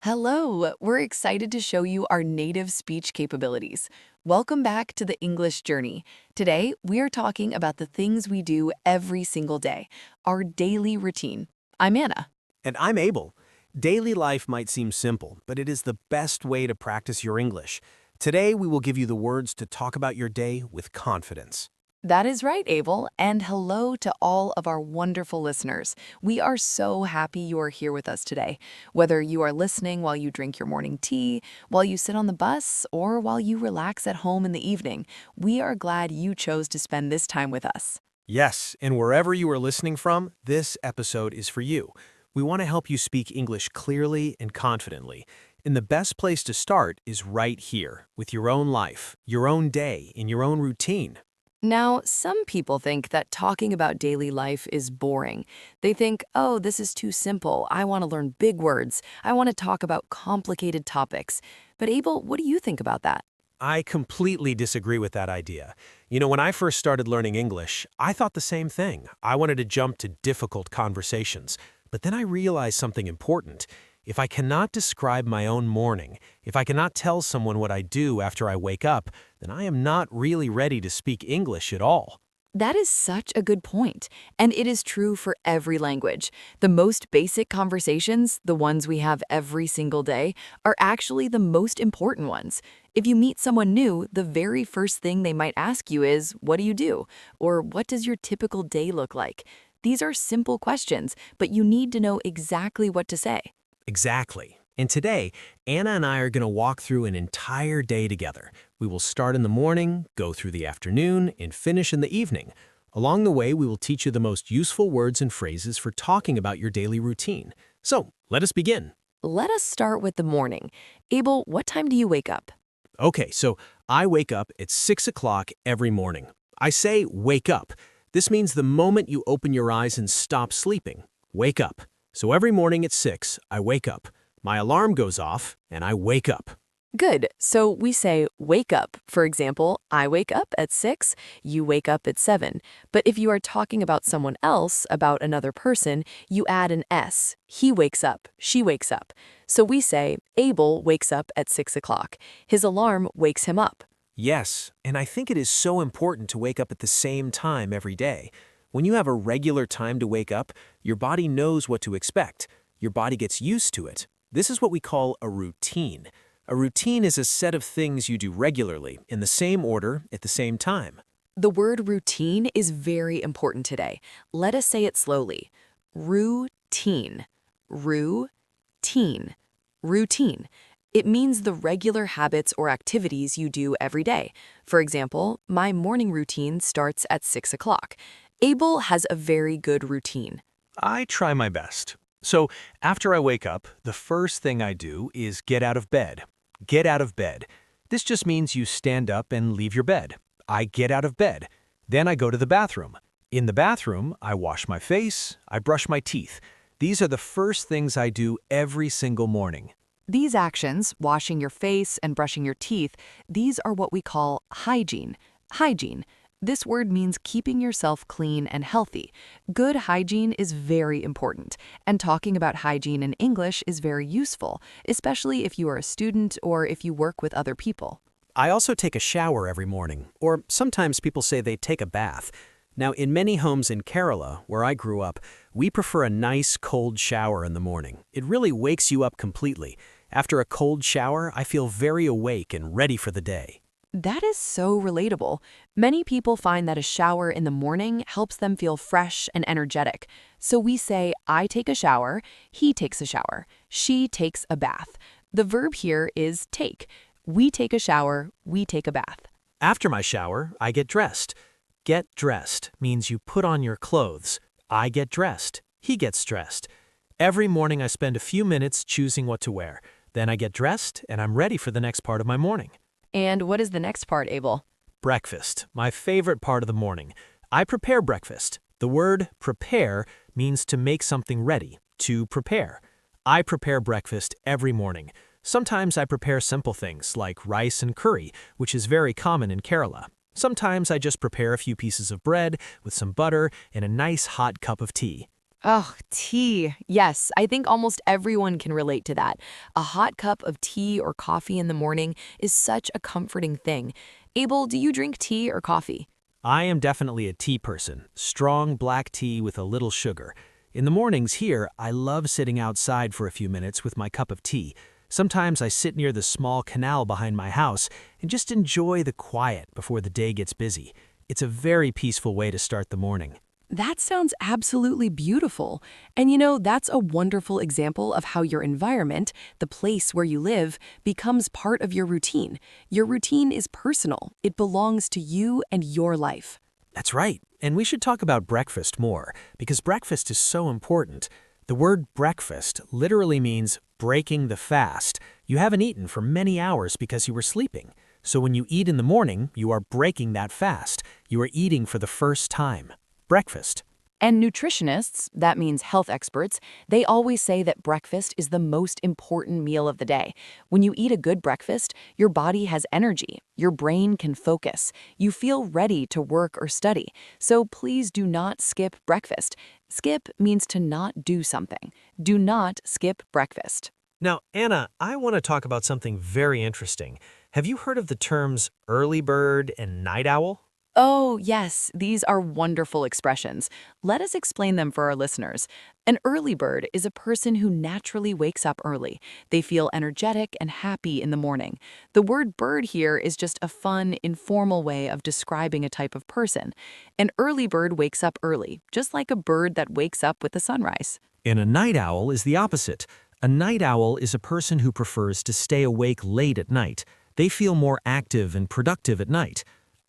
Hello, we're excited to show you our native speech capabilities. Welcome back to the English journey. Today, we are talking about the things we do every single day, our daily routine. I'm Anna. And I'm Abel. Daily life might seem simple, but it is the best way to practice your English. Today, we will give you the words to talk about your day with confidence. That is right, Abel, and hello to all of our wonderful listeners. We are so happy you are here with us today. Whether you are listening while you drink your morning tea, while you sit on the bus, or while you relax at home in the evening, we are glad you chose to spend this time with us. Yes, and wherever you are listening from, this episode is for you. We want to help you speak English clearly and confidently. And the best place to start is right here, with your own life, your own day, and your own routine. Now, some people think that talking about daily life is boring. They think, oh, this is too simple. I want to learn big words. I want to talk about complicated topics. But Abel, what do you think about that? I completely disagree with that idea. When I first started learning English, I thought the same thing. I wanted to jump to difficult conversations. But then I realized something important. If I cannot describe my own morning, if I cannot tell someone what I do after I wake up, then I am not really ready to speak English at all. That is such a good point, and it is true for every language. The most basic conversations, the ones we have every single day, are actually the most important ones. If you meet someone new, the very first thing they might ask you is, "What do you do?" Or "What does your typical day look like?" These are simple questions, but you need to know exactly what to say. Exactly. And today, Anna and I are going to walk through an entire day together. We will start in the morning, go through the afternoon, and finish in the evening. Along the way, we will teach you the most useful words and phrases for talking about your daily routine. So, let us begin. Let us start with the morning. Abel, what time do you wake up? Okay, so I wake up at 6 o'clock every morning. I say wake up. This means the moment you open your eyes and stop sleeping. Wake up. So every morning at 6, I wake up. My alarm goes off, and I wake up. Good. So we say wake up. For example, I wake up at 6, you wake up at 7. But if you are talking about someone else, about another person, you add an S. He wakes up, she wakes up. So we say Abel wakes up at 6 o'clock. His alarm wakes him up. Yes, and I think it is so important to wake up at the same time every day. When you have a regular time to wake up, your body knows what to expect. Your body gets used to it. This is what we call a routine. A routine is a set of things you do regularly, in the same order, at the same time. The word routine is very important today. Let us say it slowly. Routine. Routine. Routine. It means the regular habits or activities you do every day. For example, my morning routine starts at 6 o'clock. Abel has a very good routine. I try my best. So, after I wake up, the first thing I do is get out of bed. Get out of bed. This just means you stand up and leave your bed. I get out of bed. Then I go to the bathroom. In the bathroom, I wash my face, I brush my teeth. These are the first things I do every single morning. These actions, washing your face and brushing your teeth, these are what we call hygiene. Hygiene. This word means keeping yourself clean and healthy. Good hygiene is very important, and talking about hygiene in English is very useful, especially if you are a student or if you work with other people. I also take a shower every morning, or sometimes people say they take a bath. Now, in many homes in Kerala, where I grew up, we prefer a nice cold shower in the morning. It really wakes you up completely. After a cold shower, I feel very awake and ready for the day. That is so relatable. Many people find that a shower in the morning helps them feel fresh and energetic. So we say, I take a shower, he takes a shower, she takes a bath. The verb here is take. We take a shower, we take a bath. After my shower, I get dressed. Get dressed means you put on your clothes. I get dressed. He gets dressed. Every morning I spend a few minutes choosing what to wear. Then I get dressed and I'm ready for the next part of my morning. And what is the next part, Abel? Breakfast, my favorite part of the morning. I prepare breakfast. The word prepare means to make something ready, to prepare. I prepare breakfast every morning. Sometimes I prepare simple things like rice and curry, which is very common in Kerala. Sometimes I just prepare a few pieces of bread with some butter and a nice hot cup of tea. Oh, tea. Yes, I think almost everyone can relate to that. A hot cup of tea or coffee in the morning is such a comforting thing. Abel, do you drink tea or coffee? I am definitely a tea person, strong black tea with a little sugar. In the mornings here, I love sitting outside for a few minutes with my cup of tea. Sometimes I sit near the small canal behind my house and just enjoy the quiet before the day gets busy. It's a very peaceful way to start the morning. That sounds absolutely beautiful. And that's a wonderful example of how your environment, the place where you live, becomes part of your routine. Your routine is personal. It belongs to you and your life. That's right. And we should talk about breakfast more, because breakfast is so important. The word breakfast literally means breaking the fast. You haven't eaten for many hours because you were sleeping. So when you eat in the morning, you are breaking that fast. You are eating for the first time. Breakfast. And nutritionists, that means health experts, they always say that breakfast is the most important meal of the day. When you eat a good breakfast, your body has energy, your brain can focus, you feel ready to work or study. So please do not skip breakfast. Skip means to not do something. Do not skip breakfast. Now, Anna, I want to talk about something very interesting. Have you heard of the terms early bird and night owl? Oh, yes, these are wonderful expressions. Let us explain them for our listeners. An early bird is a person who naturally wakes up early. They feel energetic and happy in the morning. The word bird here is just a fun, informal way of describing a type of person. An early bird wakes up early, just like a bird that wakes up with the sunrise. And a night owl is the opposite. A night owl is a person who prefers to stay awake late at night. They feel more active and productive at night.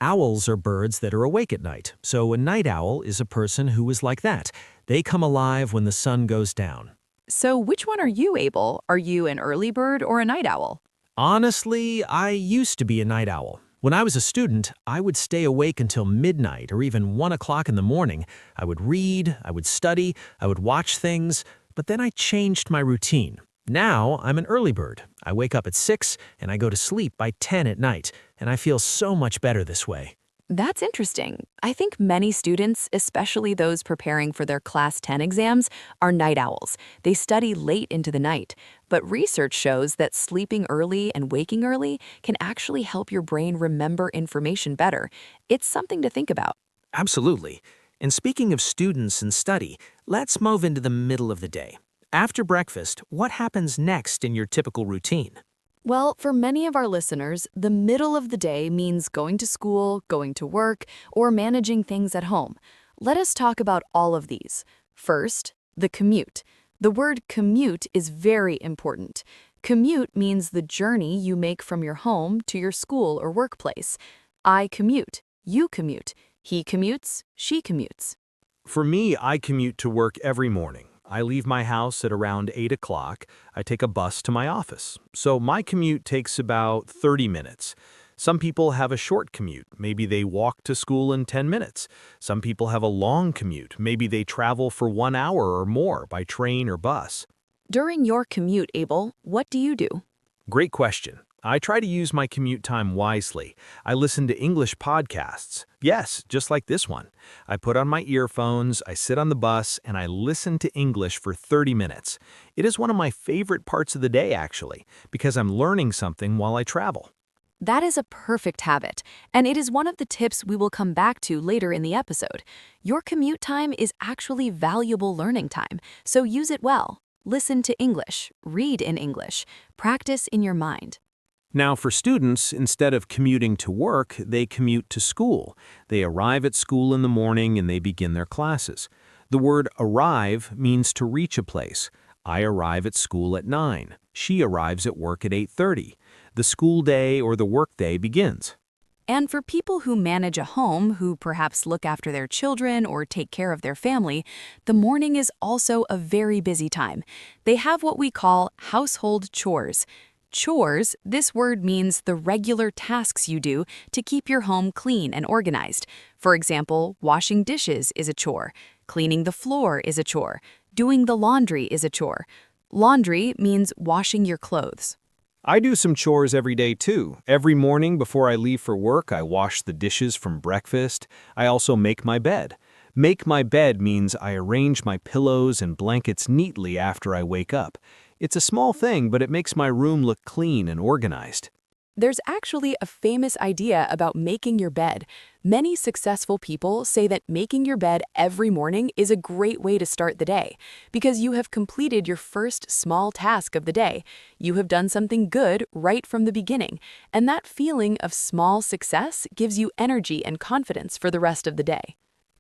Owls are birds that are awake at night, so a night owl is a person who is like that. They come alive when the sun goes down. So which one are you, Abel? Are you an early bird or a night owl? Honestly, I used to be a night owl. When I was a student, I would stay awake until midnight or even 1 o'clock in the morning. I would read, I would study, I would watch things, but then I changed my routine. Now, I'm an early bird. I wake up at 6 and I go to sleep by 10 at night, and I feel so much better this way. That's interesting. I think many students, especially those preparing for their Class 10 exams, are night owls. They study late into the night. But research shows that sleeping early and waking early can actually help your brain remember information better. It's something to think about. Absolutely. And speaking of students and study, let's move into the middle of the day. After breakfast, what happens next in your typical routine? Well, for many of our listeners, the middle of the day means going to school, going to work, or managing things at home. Let us talk about all of these. First, the commute. The word commute is very important. Commute means the journey you make from your home to your school or workplace. I commute. You commute. He commutes. She commutes. For me, I commute to work every morning. I leave my house at around 8 o'clock. I take a bus to my office. So my commute takes about 30 minutes. Some people have a short commute. Maybe they walk to school in 10 minutes. Some people have a long commute. Maybe they travel for 1 hour or more by train or bus. During your commute, Abel, what do you do? Great question. I try to use my commute time wisely. I listen to English podcasts. Yes, just like this one. I put on my earphones, I sit on the bus, and I listen to English for 30 minutes. It is one of my favorite parts of the day, actually, because I'm learning something while I travel. That is a perfect habit, and it is one of the tips we will come back to later in the episode. Your commute time is actually valuable learning time, so use it well. Listen to English, read in English, practice in your mind. Now, for students, instead of commuting to work, they commute to school. They arrive at school in the morning and they begin their classes. The word arrive means to reach a place. I arrive at school at 9. She arrives at work at 8:30. The school day or the work day begins. And for people who manage a home, who perhaps look after their children or take care of their family, the morning is also a very busy time. They have what we call household chores. Chores, this word means the regular tasks you do to keep your home clean and organized. For example, washing dishes is a chore. Cleaning the floor is a chore. Doing the laundry is a chore. Laundry means washing your clothes. I do some chores every day too. Every morning before I leave for work, I wash the dishes from breakfast. I also make my bed. Make my bed means I arrange my pillows and blankets neatly after I wake up. It's a small thing, but it makes my room look clean and organized. There's actually a famous idea about making your bed. Many successful people say that making your bed every morning is a great way to start the day, because you have completed your first small task of the day. You have done something good right from the beginning, and that feeling of small success gives you energy and confidence for the rest of the day.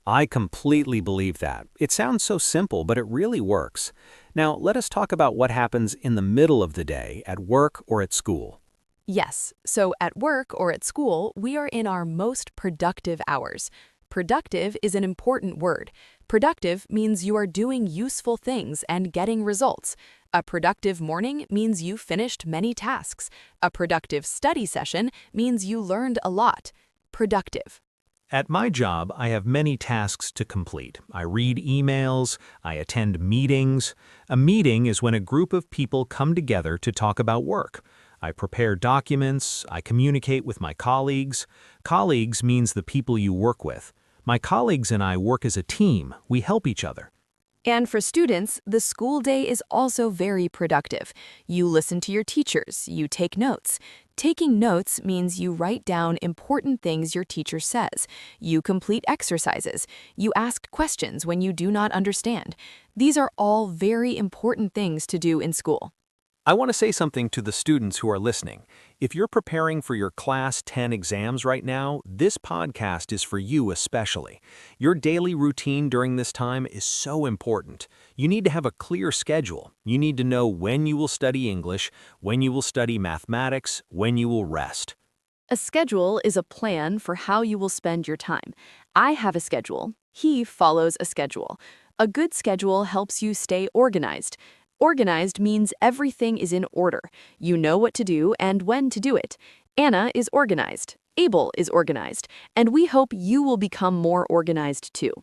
I completely believe that. It sounds so simple, but it really works. Now, let us talk about what happens in the middle of the day at work or at school. Yes, so at work or at school, we are in our most productive hours. Productive is an important word. Productive means you are doing useful things and getting results. A productive morning means you finished many tasks. A productive study session means you learned a lot. Productive. At my job, I have many tasks to complete. I read emails, I attend meetings. A meeting is when a group of people come together to talk about work. I prepare documents, I communicate with my colleagues. Colleagues means the people you work with. My colleagues and I work as a team. We help each other. And for students, the school day is also very productive. You listen to your teachers, you take notes. Taking notes means you write down important things your teacher says. You complete exercises. You ask questions when you do not understand. These are all very important things to do in school. I want to say something to the students who are listening. If you're preparing for your Class 10 exams right now, this podcast is for you especially. Your daily routine during this time is so important. You need to have a clear schedule. You need to know when you will study English, when you will study mathematics, when you will rest. A schedule is a plan for how you will spend your time. I have a schedule. He follows a schedule. A good schedule helps you stay organized. Organized means everything is in order. You know what to do and when to do it. Anna is organized. Abel is organized. And we hope you will become more organized too.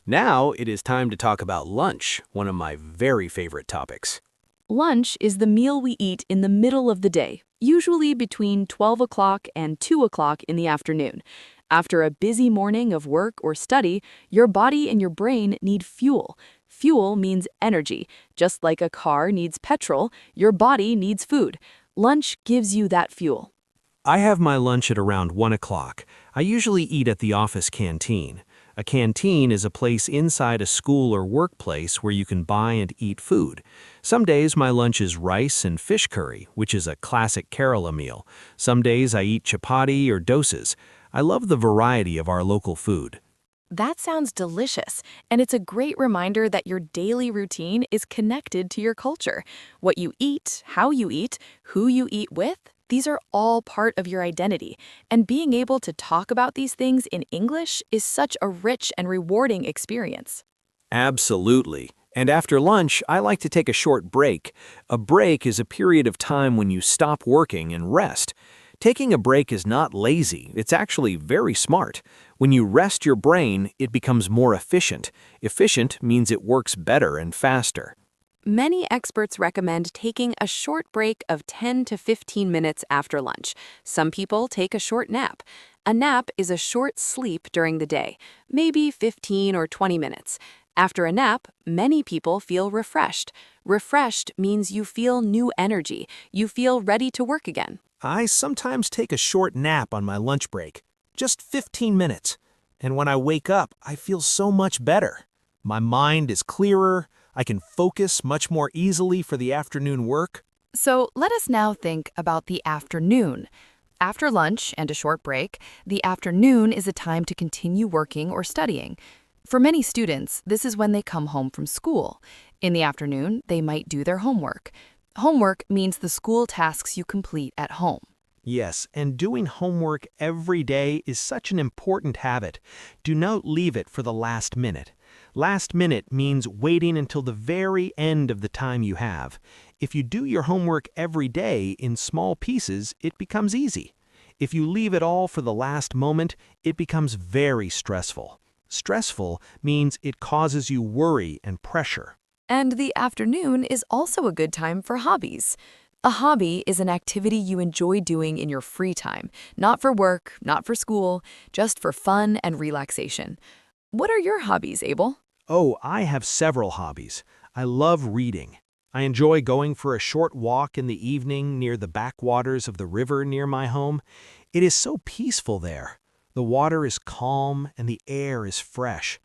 Now it is time to talk about lunch, one of my very favorite topics. Lunch is the meal we eat in the middle of the day, usually between 12 o'clock and 2 o'clock in the afternoon. After a busy morning of work or study, your body and your brain need fuel. Fuel means energy. Just like a car needs petrol, your body needs food. Lunch gives you that fuel. I have my lunch at around 1 o'clock. I usually eat at the office canteen. A canteen is a place inside a school or workplace where you can buy and eat food. Some days my lunch is rice and fish curry, which is a classic Kerala meal. Some days I eat chapati or dosas. I love the variety of our local food. That sounds delicious, and it's a great reminder that your daily routine is connected to your culture. What you eat, how you eat, who you eat with, these are all part of your identity. And being able to talk about these things in English is such a rich and rewarding experience. Absolutely. And after lunch, I like to take a short break. A break is a period of time when you stop working and rest. Taking a break is not lazy, it's actually very smart. When you rest your brain, it becomes more efficient. Efficient means it works better and faster. Many experts recommend taking a short break of 10 to 15 minutes after lunch. Some people take a short nap. A nap is a short sleep during the day, maybe 15 or 20 minutes. After a nap, many people feel refreshed. Refreshed means you feel new energy. You feel ready to work again. I sometimes take a short nap on my lunch break, just 15 minutes. And when I wake up, I feel so much better. My mind is clearer. I can focus much more easily for the afternoon work. So let us now think about the afternoon. After lunch and a short break, the afternoon is a time to continue working or studying. For many students, this is when they come home from school. In the afternoon, they might do their homework. Homework means the school tasks you complete at home. Yes, and doing homework every day is such an important habit. Do not leave it for the last minute. Last minute means waiting until the very end of the time you have. If you do your homework every day in small pieces, it becomes easy. If you leave it all for the last moment, it becomes very stressful. Stressful means it causes you worry and pressure. And the afternoon is also a good time for hobbies. A hobby is an activity you enjoy doing in your free time, not for work, not for school, just for fun and relaxation. What are your hobbies, Abel? Oh, I have several hobbies. I love reading. I enjoy going for a short walk in the evening near the backwaters of the river near my home. It is so peaceful there. The water is calm and the air is fresh.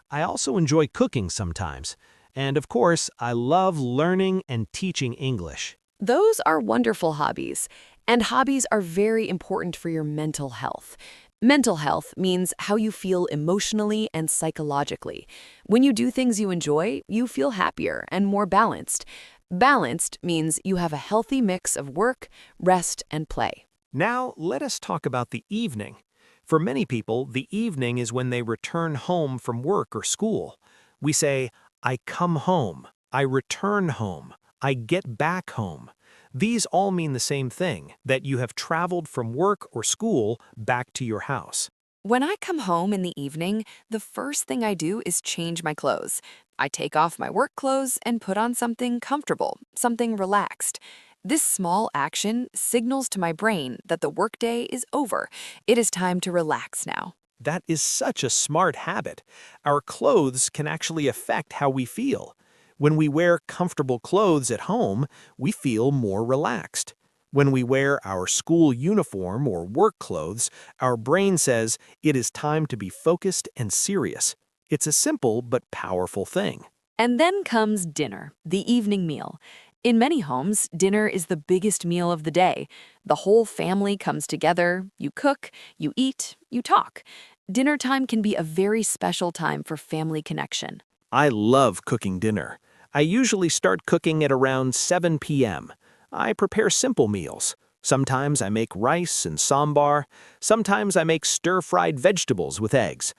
I also enjoy cooking sometimes. And of course, I love learning and teaching English. Those are wonderful hobbies, and hobbies are very important for your mental health. Mental health means how you feel emotionally and psychologically. When you do things you enjoy, you feel happier and more balanced. Balanced means you have a healthy mix of work, rest, and play. Now, let us talk about the evening. For many people, the evening is when they return home from work or school. We say, I come home, I return home, I get back home. These all mean the same thing, that you have traveled from work or school back to your house. When I come home in the evening, the first thing I do is change my clothes. I take off my work clothes and put on something comfortable, something relaxed. This small action signals to my brain that the workday is over. It is time to relax now. That is such a smart habit. Our clothes can actually affect how we feel. When we wear comfortable clothes at home, we feel more relaxed. When we wear our school uniform or work clothes, our brain says it is time to be focused and serious. It's a simple but powerful thing. And then comes dinner, the evening meal. In many homes, dinner is the biggest meal of the day. The whole family comes together, you cook, you eat, you talk. Dinner time can be a very special time for family connection. I love cooking dinner. I usually start cooking at around 7 p.m. I prepare simple meals. Sometimes I make rice and sambar. Sometimes I make stir-fried vegetables with eggs.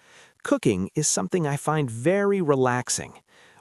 Cooking is something I find very relaxing.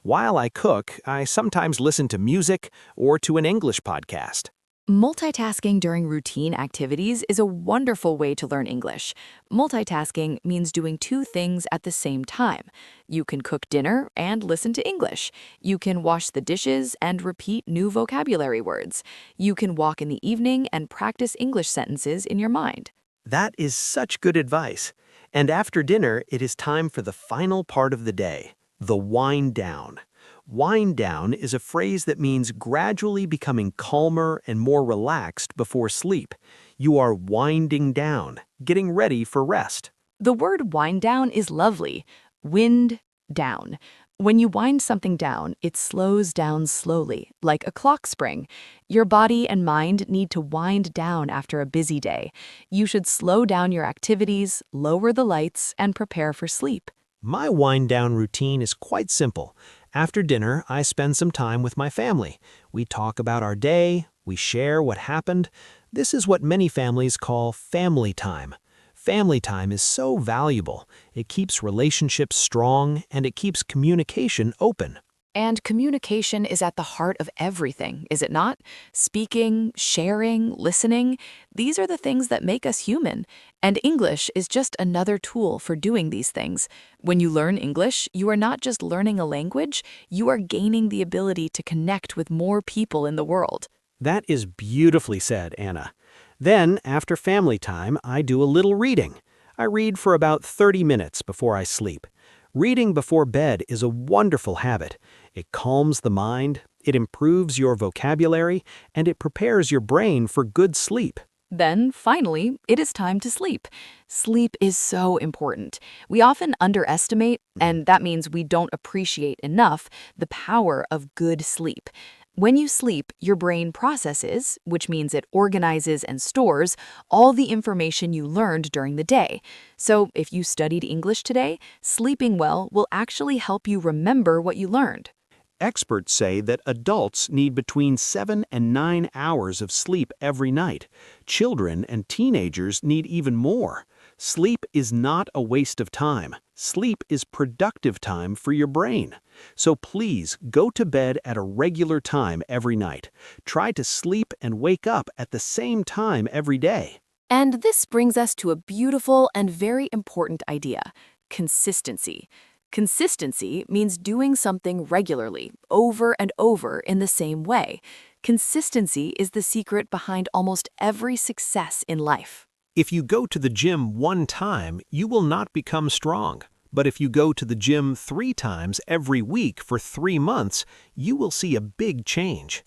While I cook, I sometimes listen to music or to an English podcast. Multitasking during routine activities is a wonderful way to learn English. Multitasking means doing two things at the same time. You can cook dinner and listen to English. You can wash the dishes and repeat new vocabulary words. You can walk in the evening and practice English sentences in your mind. That is such good advice. And after dinner, it is time for the final part of the day, the wind down. Wind down is a phrase that means gradually becoming calmer and more relaxed before sleep. You are winding down, getting ready for rest. The word wind down is lovely. Wind down. When you wind something down, it slows down slowly, like a clock spring. Your body and mind need to wind down after a busy day. You should slow down your activities, lower the lights, and prepare for sleep. My wind-down routine is quite simple. After dinner, I spend some time with my family. We talk about our day, we share what happened. This is what many families call family time. Family time is so valuable. It keeps relationships strong and it keeps communication open. And communication is at the heart of everything, is it not? Speaking, sharing, listening, these are the things that make us human. And English is just another tool for doing these things. When you learn English, you are not just learning a language, you are gaining the ability to connect with more people in the world. That is beautifully said, Anna. Then, after family time, I do a little reading. I read for about 30 minutes before I sleep. Reading before bed is a wonderful habit. It calms the mind, it improves your vocabulary, and it prepares your brain for good sleep. Then, finally, it is time to sleep. Sleep is so important. We often underestimate, and that means we don't appreciate enough, the power of good sleep. When you sleep, your brain processes, which means it organizes and stores, all the information you learned during the day. So if you studied English today, sleeping well will actually help you remember what you learned. Experts say that adults need between 7 and 9 hours of sleep every night. Children and teenagers need even more. Sleep is not a waste of time. Sleep is productive time for your brain. So please go to bed at a regular time every night. Try to sleep and wake up at the same time every day. And this brings us to a beautiful and very important idea: consistency. Consistency means doing something regularly, over and over in the same way. Consistency is the secret behind almost every success in life. If you go to the gym one time, you will not become strong. But if you go to the gym 3 times every week for 3 months, you will see a big change.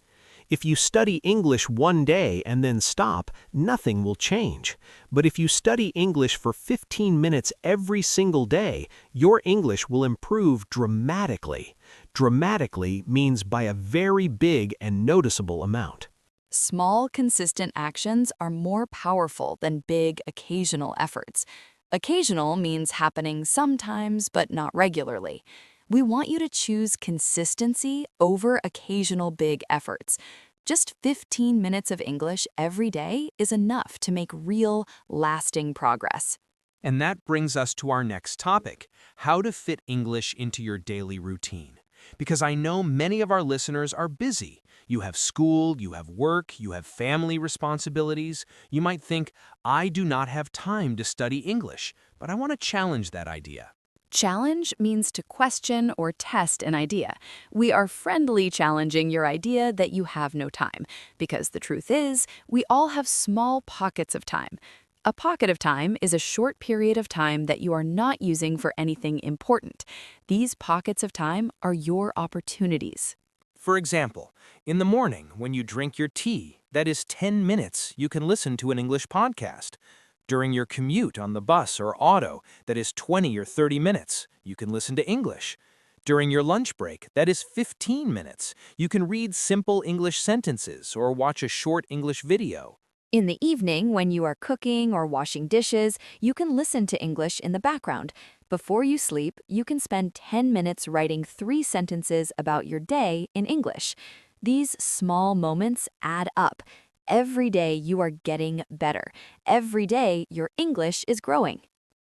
If you study English one day and then stop, nothing will change. But if you study English for 15 minutes every single day, your English will improve dramatically. Dramatically means by a very big and noticeable amount. Small, consistent actions are more powerful than big, occasional efforts. Occasional means happening sometimes, but not regularly. We want you to choose consistency over occasional big efforts. Just 15 minutes of English every day is enough to make real, lasting progress. And that brings us to our next topic, how to fit English into your daily routine. Because I know many of our listeners are busy. You have school, you have work, you have family responsibilities. You might think, I do not have time to study English, but I want to challenge that idea. Challenge means to question or test an idea. We are friendly challenging your idea that you have no time, because the truth is, we all have small pockets of time. A pocket of time is a short period of time that you are not using for anything important. These pockets of time are your opportunities. For example, in the morning when you drink your tea, that is 10 minutes, you can listen to an English podcast. During your commute on the bus or auto, that is 20 or 30 minutes, you can listen to English. During your lunch break, that is 15 minutes, you can read simple English sentences or watch a short English video. In the evening, when you are cooking or washing dishes, you can listen to English in the background. Before you sleep, you can spend 10 minutes writing 3 sentences about your day in English. These small moments add up. Every day you are getting better. Every day your English is growing.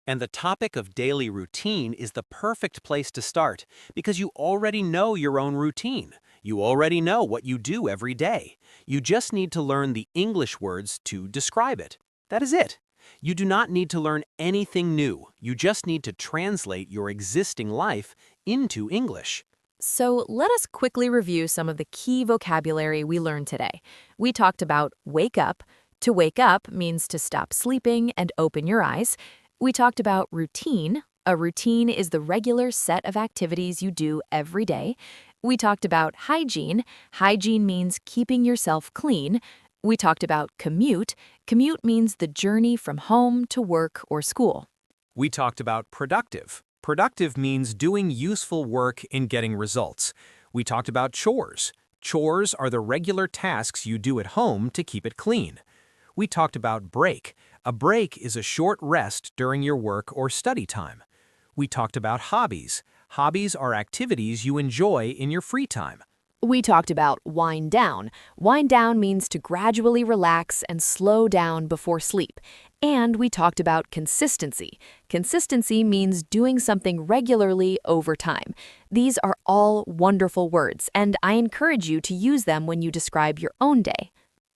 And the topic of daily routine is the perfect place to start because you already know your own routine. You already know what you do every day. You just need to learn the English words to describe it. That is it. You do not need to learn anything new. You just need to translate your existing life into English. So let us quickly review some of the key vocabulary we learned today. We talked about wake up. To wake up means to stop sleeping and open your eyes. We talked about routine. A routine is the regular set of activities you do every day. We talked about hygiene. Hygiene means keeping yourself clean. We talked about commute. Commute means the journey from home to work or school. We talked about productive. Productive means doing useful work in getting results. We talked about chores. Chores are the regular tasks you do at home to keep it clean. We talked about break. A break is a short rest during your work or study time. We talked about hobbies. Hobbies are activities you enjoy in your free time. We talked about wind down. Wind down means to gradually relax and slow down before sleep. And we talked about consistency. Consistency means doing something regularly over time. These are all wonderful words, and I encourage you to use them when you describe your own day.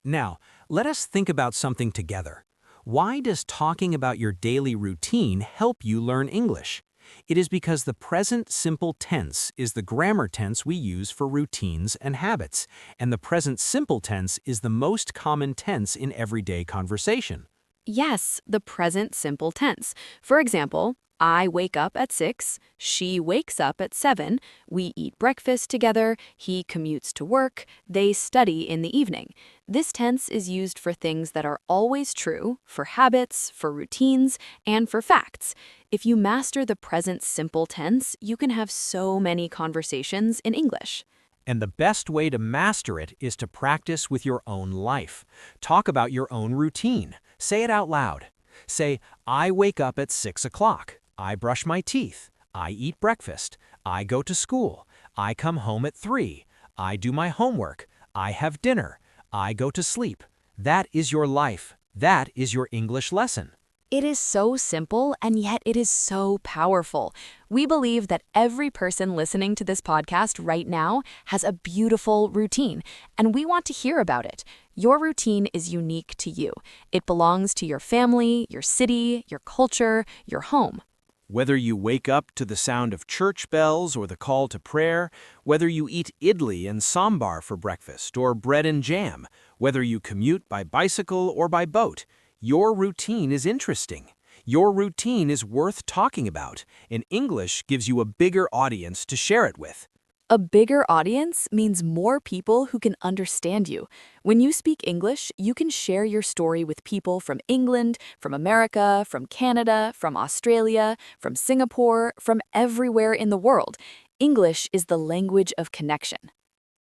Now, let us think about something together. Why does talking about your daily routine help you learn English? It is because the present simple tense is the grammar tense we use for routines and habits, and the present simple tense is the most common tense in everyday conversation. Yes, the present simple tense. For example, I wake up at 6, she wakes up at 7, we eat breakfast together, he commutes to work, they study in the evening. This tense is used for things that are always true, for habits, for routines, and for facts. If you master the present simple tense, you can have so many conversations in English. And the best way to master it is to practice with your own life. Talk about your own routine. Say it out loud. Say, I wake up at 6 o'clock. I brush my teeth. I eat breakfast. I go to school. I come home at 3. I do my homework. I have dinner. I go to sleep. That is your life. That is your English lesson. It is so simple, and yet it is so powerful. We believe that every person listening to this podcast right now has a beautiful routine, and we want to hear about it. Your routine is unique to you. It belongs to your family, your city, your culture, your home. Whether you wake up to the sound of church bells or the call to prayer, whether you eat idli and sambar for breakfast or bread and jam, whether you commute by bicycle or by boat, your routine is interesting. Your routine is worth talking about, and English gives you a bigger audience to share it with. A bigger audience means more people who can understand you. When you speak English, you can share your story with people from England, from America, from Canada, from Australia, from Singapore, from everywhere in the world. English is the language of connection.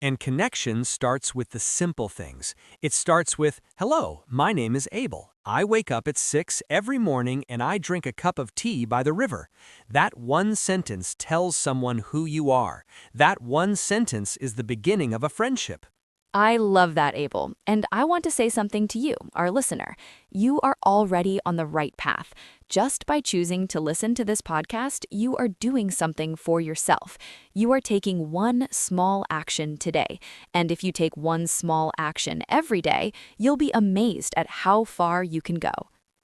And connection starts with the simple things. It starts with, "Hello, my name is Abel. I wake up at 6 every morning and I drink a cup of tea by the river." That one sentence tells someone who you are. That one sentence is the beginning of a friendship. I love that, Abel. And I want to say something to you, our listener. You are already on the right path. Just by choosing to listen to this podcast, you are doing something for yourself. You are taking one small action today. And if you take one small action every day, you'll be amazed at how far you can go.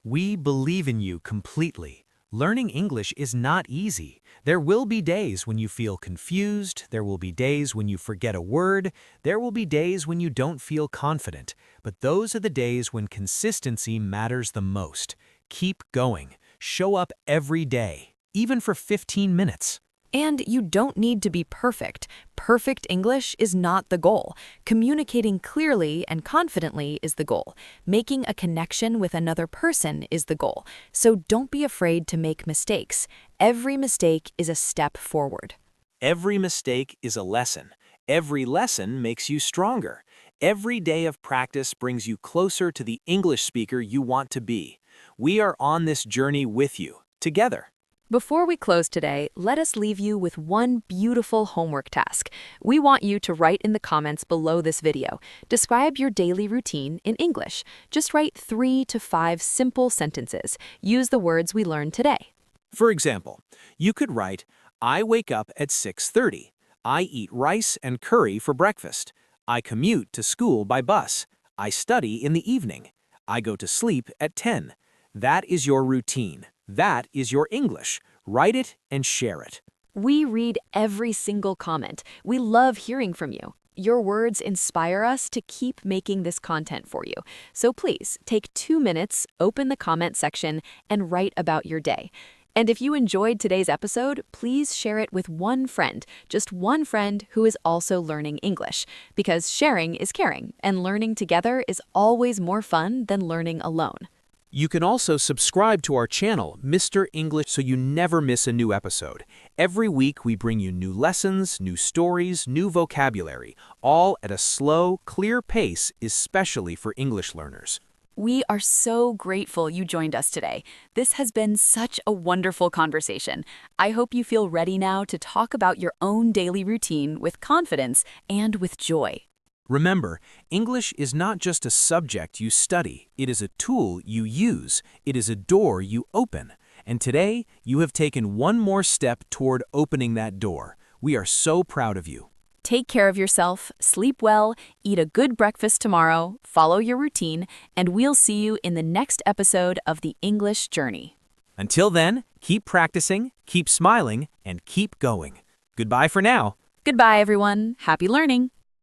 We believe in you completely. Learning English is not easy. There will be days when you feel confused, there will be days when you forget a word, there will be days when you don't feel confident, but those are the days when consistency matters the most. Keep going. Show up every day, even for 15 minutes. And you don't need to be perfect. Perfect English is not the goal. Communicating clearly and confidently is the goal. Making a connection with another person is the goal. So don't be afraid to make mistakes. Every mistake is a step forward. Every mistake is a lesson. Every lesson makes you stronger. Every day of practice brings you closer to the English speaker you want to be. We are on this journey with you, together. Before we close today, let us leave you with one beautiful homework task. We want you to write in the comments below this video. Describe your daily routine in English. Just write 3 to 5 simple sentences. Use the words we learned today. For example, you could write, "I wake up at 6:30. I eat rice and curry for breakfast. I commute to school by bus. I study in the evening. I go to sleep at 10. That is your routine. That is your English. Write it and share it." We read every single comment. We love hearing from you. Your words inspire us to keep making this content for you. So please take 2 minutes, open the comment section, and write about your day. And if you enjoyed today's episode, please share it with one friend, just one friend who is also learning English. Because sharing is caring, and learning together is always more fun than learning alone. You can also subscribe to our channel, Mr. English, so you never miss a new episode. Every week we bring you new lessons, new stories, new vocabulary, all at a slow, clear pace, especially for English learners. We are so grateful you joined us today. This has been such a wonderful conversation. I hope you feel ready now to talk about your own daily routine with confidence and with joy. Remember, English is not just a subject you study. It is a tool you use. It is a door you open. And today, you have taken one more step toward opening that door. We are so proud of you. Take care of yourself, sleep well, eat a good breakfast tomorrow, follow your routine, and we'll see you in the next episode of The English Journey. Until then, keep practicing, keep smiling, and keep going. Goodbye for now. Goodbye, everyone. Happy learning.